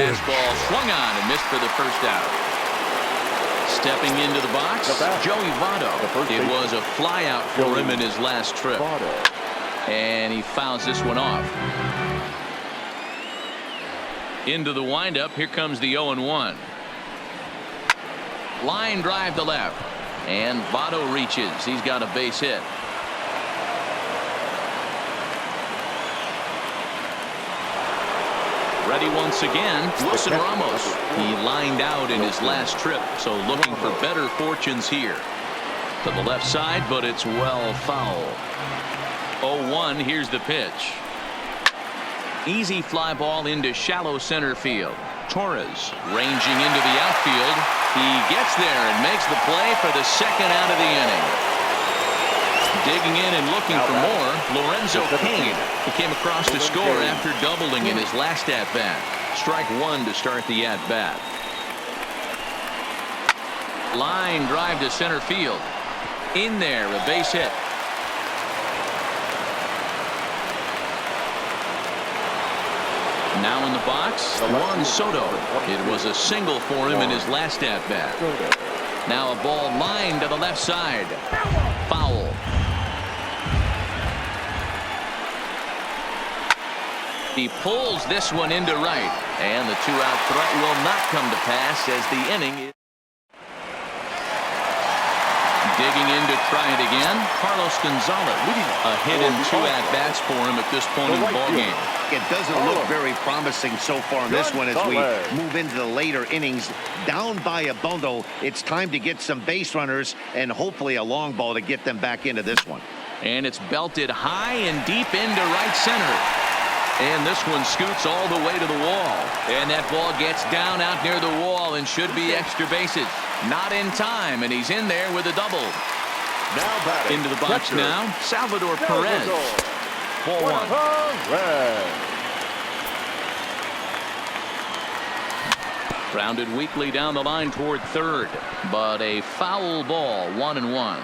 Fastball swung on and missed for the first out. Stepping into the box, Joey Votto. It was a fly out for him in his last trip. And he fouls this one off. Into the windup. Here comes the 0-1. Line drive to left. And Votto reaches. He's got a base hit. Ready once again, Wilson Ramos. He lined out in his last trip, so looking for better fortunes here. To the left side, but it's well foul. 0-1, here's the pitch. Easy fly ball into shallow center field. Torres ranging into the outfield. He gets there and makes the play for the second out of the inning. Digging in and looking for more, Lorenzo Cain. He came across to score after doubling in his last at-bat. Strike one to start the at-bat. Line drive to center field. In there, a base hit. Now in the box, Juan Soto. It was a single for him in his last at-bat. Now a ball lined to the left side. Foul. He pulls this one into right, and the two-out threat will not come to pass as the inning is digging in to try it again. Carlos Gonzalez, a hit and two at-bats for him at this point in the ballgame. It doesn't look very promising so far in this one as we move into the later innings. Down by a bundle, it's time to get some base runners and hopefully a long ball to get them back into this one. And it's belted high and deep into right center. And this one scoots all the way to the wall. And that ball gets down out near the wall and should be extra bases. Not in time, and he's in there with a double. Now batting. Into the box now, Salvador Perez. 4-1. Grounded weakly down the line toward third, but a foul ball, 1-1.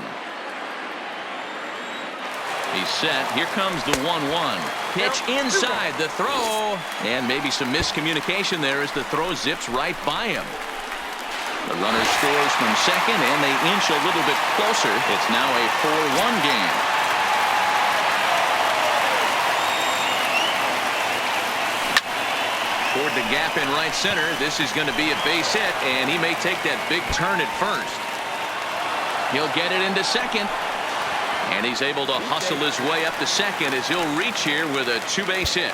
He's set. Here comes the 1-1. Pitch inside the throw. And maybe some miscommunication there as the throw zips right by him. The runner scores from second, and they inch a little bit closer. It's now a 4-1 game. Toward the gap in right center. This is going to be a base hit, and he may take that big turn at first. He'll get it into second. And he's able to hustle his way up to second as he'll reach here with a two-base hit.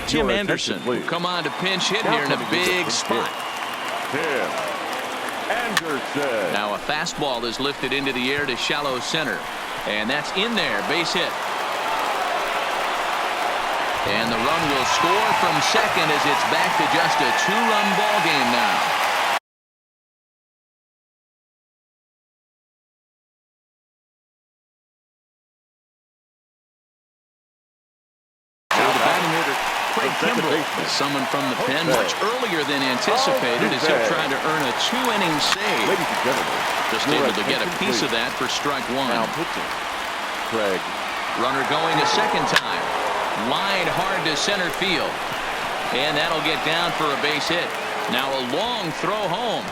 Tim Anderson will come on to pinch hit here in a big spot. Tim Anderson. Now a fastball is lifted into the air to shallow center. And that's in there, base hit. And the run will score from second as it's back to just a two-run ball game now. So the batting order, Craig Kimbrell, summoned from the pen much earlier than anticipated as he'll try to earn a two-inning save. Ladies and gentlemen, just able to get a piece of that for strike one. Now pitching, Craig. Runner going a second time. Line hard to center field. And that'll get down for a base hit. Now a long throw home.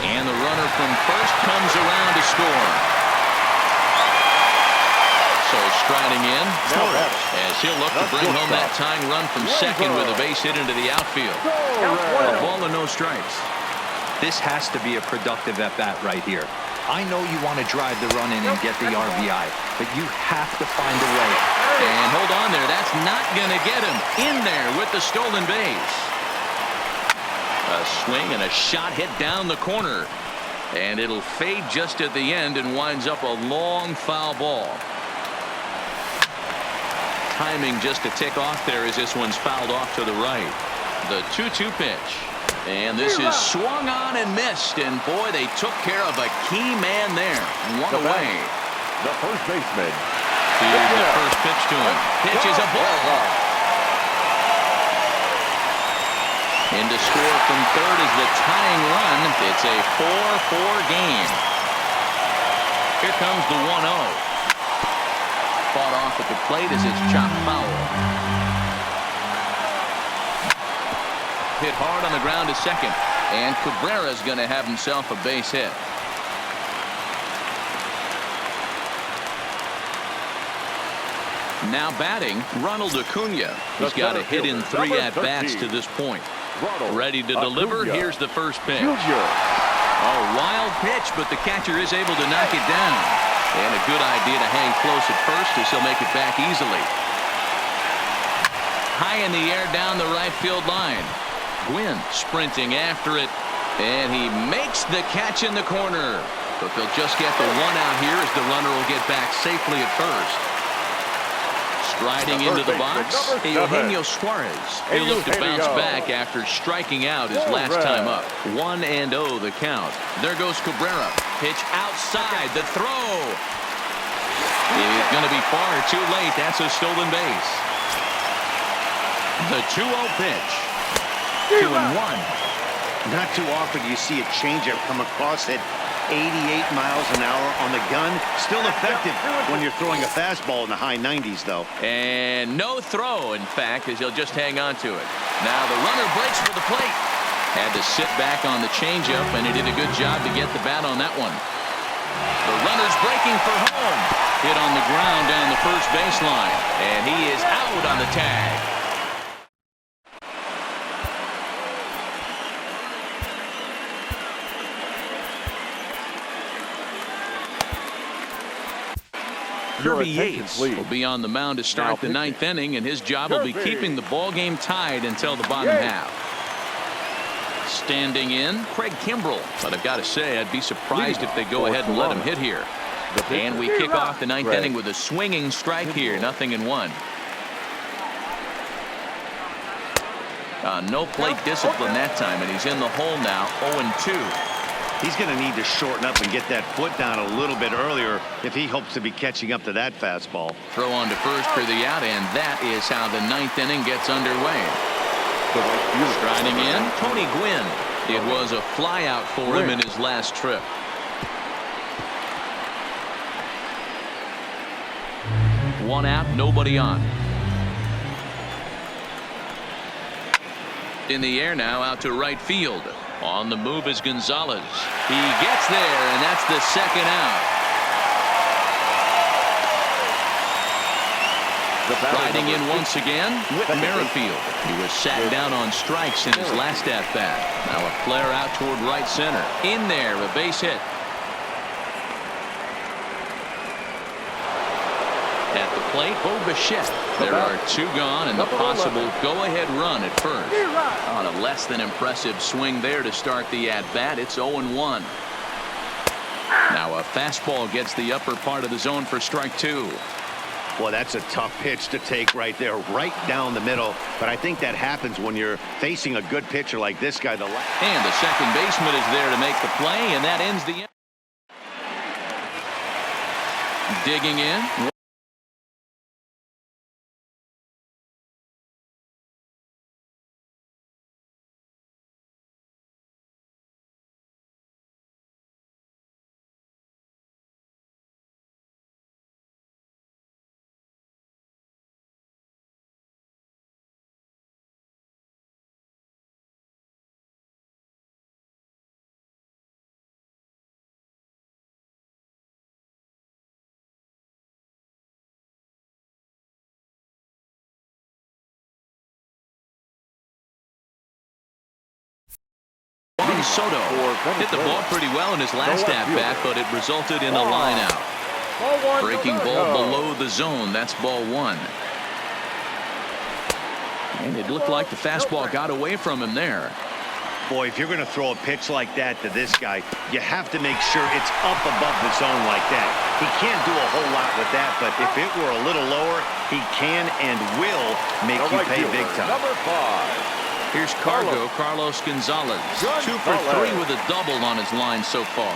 And the runner from first comes around to score. So striding in as he'll look to bring home that tying run from second with a base hit into the outfield. A ball and no strikes. This has to be a productive at-bat right here. I know you want to drive the run in and get the RBI, but you have to find a way. And hold on there. That's not going to get him in there with the stolen base. A swing and a shot hit down the corner. And it'll fade just at the end and winds up a long foul ball. Timing just a tick off there as this one's fouled off to the right. The 2-2 pitch. And this is swung on and missed. And boy, they took care of a key man there. One away. The first baseman. Here's the first pitch to him. Pitch is a ball. In to score from third is the tying run. It's a 4-4 game. Here comes the 1-0. Fought off at the plate as it's chopped foul. Hit hard on the ground to second. And Cabrera's going to have himself a base hit. Now batting, Ronald Acuna. He's got a hit in 3 at-bats to this point. Ready to deliver. Here's the first pitch. Oh, wild pitch, but the catcher is able to knock it down. And a good idea to hang close at first as he'll make it back easily. High in the air down the right field line. Gwynn sprinting after it. And he makes the catch in the corner. But they'll just get the one out here as the runner will get back safely at first. Striding into the box, Eugenio Suarez. He'll look to bounce back after striking out his last time up. 1-0 the count. There goes Cabrera. Pitch outside. The throw is going to be far too late. That's a stolen base. The 2-0 pitch. 2-1. Not too often you see a changeup come across at 88 miles an hour on the gun. Still effective when you're throwing a fastball in the high 90s, though. And no throw, in fact, as he'll just hang on to it. Now the runner breaks for the plate. Had to sit back on the changeup, and he did a good job to get the bat on that one. The runner's breaking for home. Hit on the ground down the first baseline. And he is out on the tag. Kirby Yates will be on the mound to start the 9th inning, and his job will be keeping the ball game tied until the bottom half. Standing in, Craig Kimbrell. But I've got to say, I'd be surprised if they go ahead and let him hit here. And we kick off the 9th inning with a swinging strike here, 0-1. No plate discipline that time, and he's in the hole now, 0-2. He's going to need to shorten up and get that foot down a little bit earlier if he hopes to be catching up to that fastball. Throw on to first for the out, and that is how the 9th inning gets underway. Striding in, Tony Gwynn. It was a flyout for him in his last trip. One out, nobody on. In the air now, out to right field. On the move is Gonzalez. He gets there, and that's the second out. Riding in once again, Whit Merrifield. He was sat down on strikes in his last at-bat. Now a flare out toward right center. In there, a base hit. At the plate, Bo Bichette. There are 2 gone and the possible go-ahead run at first. On a less than impressive swing there to start the at-bat. It's 0-1. Now a fastball gets the upper part of the zone for strike 2. Well, that's a tough pitch to take right there, right down the middle. But I think that happens when you're facing a good pitcher like this guy. And the second baseman is there to make the play, and that ends the inning. Digging in. Soto hit the ball pretty well in his last at-bat, but it resulted in a line out. Breaking ball below the zone. That's ball 1. And it looked like the fastball got away from him there. Boy, if you're going to throw a pitch like that to this guy, you have to make sure it's up above the zone like that. He can't do a whole lot with that, but if it were a little lower, he can and will make you pay big time. Number 5. Here's Carlos Gonzalez. 2 for 3 with a double on his line so far.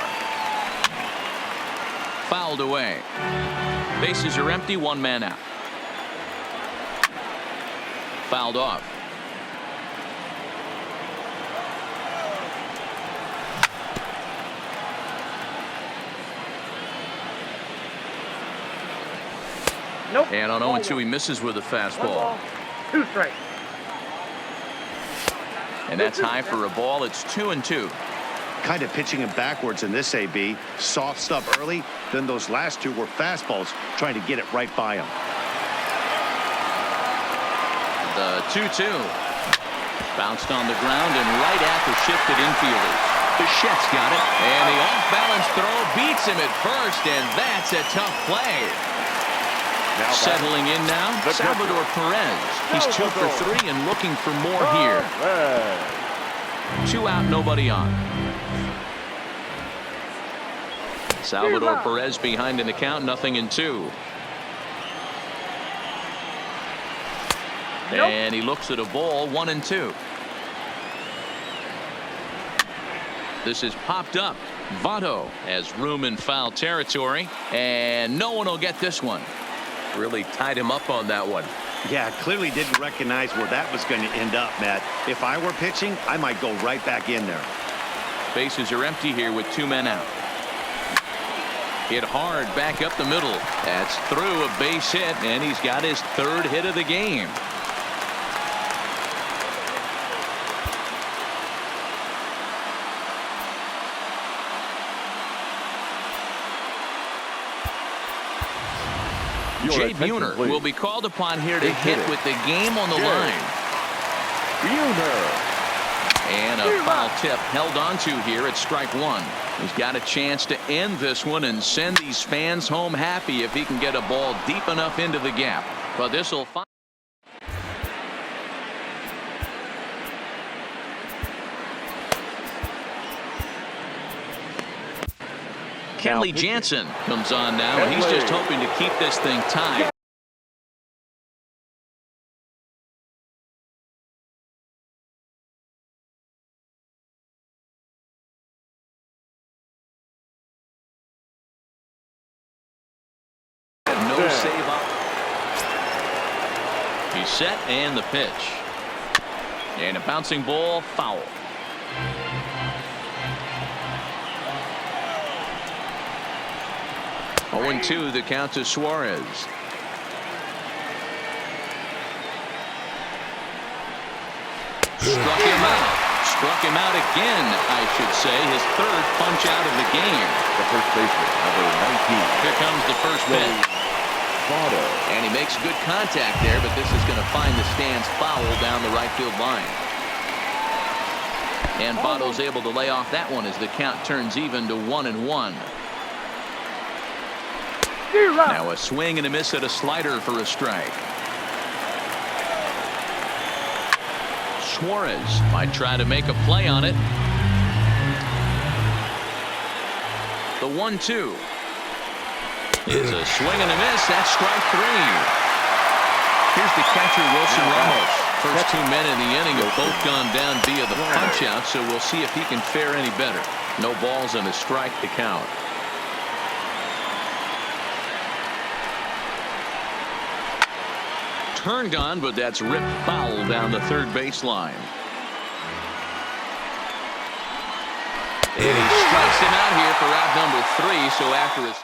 Fouled away. Bases are empty, 1 man out. Fouled off. Nope. And on 0-2, he misses with a fastball. 2 strikes. And that's high for a ball. It's 2-2. Kind of pitching him backwards in this AB. Soft stuff early, then those last 2 were fastballs, trying to get it right by him. The 2-2. Bounced on the ground and right at the shifted infielders. Bichette's got it. And the off-balance throw beats him at first, and that's a tough play. Now Settling in now, Salvador Perez. He's 2 for 3 and looking for more here. 2 out, nobody on. Salvador Perez behind in the count, 0-2. And he looks at a ball, 1-2. This is popped up. Votto has room in foul territory, and no one will get this one. Really tied him up on that one. Yeah, clearly didn't recognize where that was going to end up, Matt. If I were pitching, I might go right back in there. Bases are empty here with 2 men out. Hit hard back up the middle. That's through a base hit, and he's got his 3rd hit of the game. Jay Buhner will be called upon here to hit with the game on the line. Buhner. And a foul tip held onto here at strike 1. He's got a chance to end this one and send these fans home happy if he can get a ball deep enough into the gap. But this will find. Kenley Jansen comes on now, and he's just hoping to keep this thing tied. No save up. He's set, and the pitch. And a bouncing ball, foul. 0-2, the count to Suarez. Struck him out again, I should say. His 3rd punch out of the game. The first baseman, number 19. Here comes the first pitch. Votto. And he makes good contact there, but this is going to find the stands foul down the right field line. And Votto's able to lay off that one as the count turns even to 1-1. Now a swing and a miss at a slider for a strike. Suarez might try to make a play on it. The 1-2 is a swing and a miss. That's strike 3. Here's the catcher, Wilson Ramos. First 2 men in the inning have both gone down via the punch out, so we'll see if he can fare any better. No balls and a strike to count. Turned on, but that's ripped foul down the 3rd baseline. And he strikes him out here for out number 3. So after his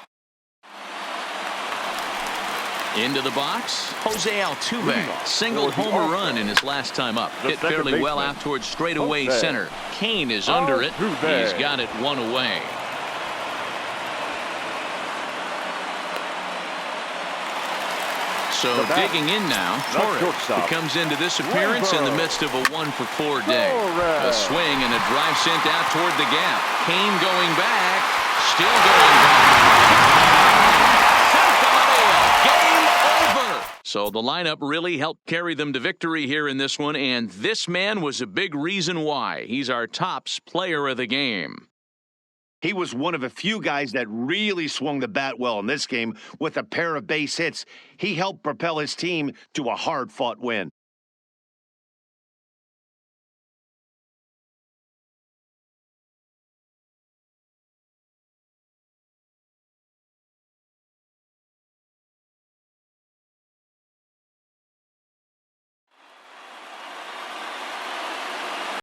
into the box, Jose Altuve singled home run in his last time up. Hit fairly well out towards straightaway center. Kane is under it. He's got it 1 away. So digging in now, Torres, who comes into this appearance in the midst of a 1-for-4 day. A swing and a drive sent out toward the gap. Kane going back, still going back. Game over. So the lineup really helped carry them to victory here in this one, and this man was a big reason why. He's our tops player of the game. He was one of a few guys that really swung the bat well in this game with a pair of base hits. He helped propel his team to a hard-fought win.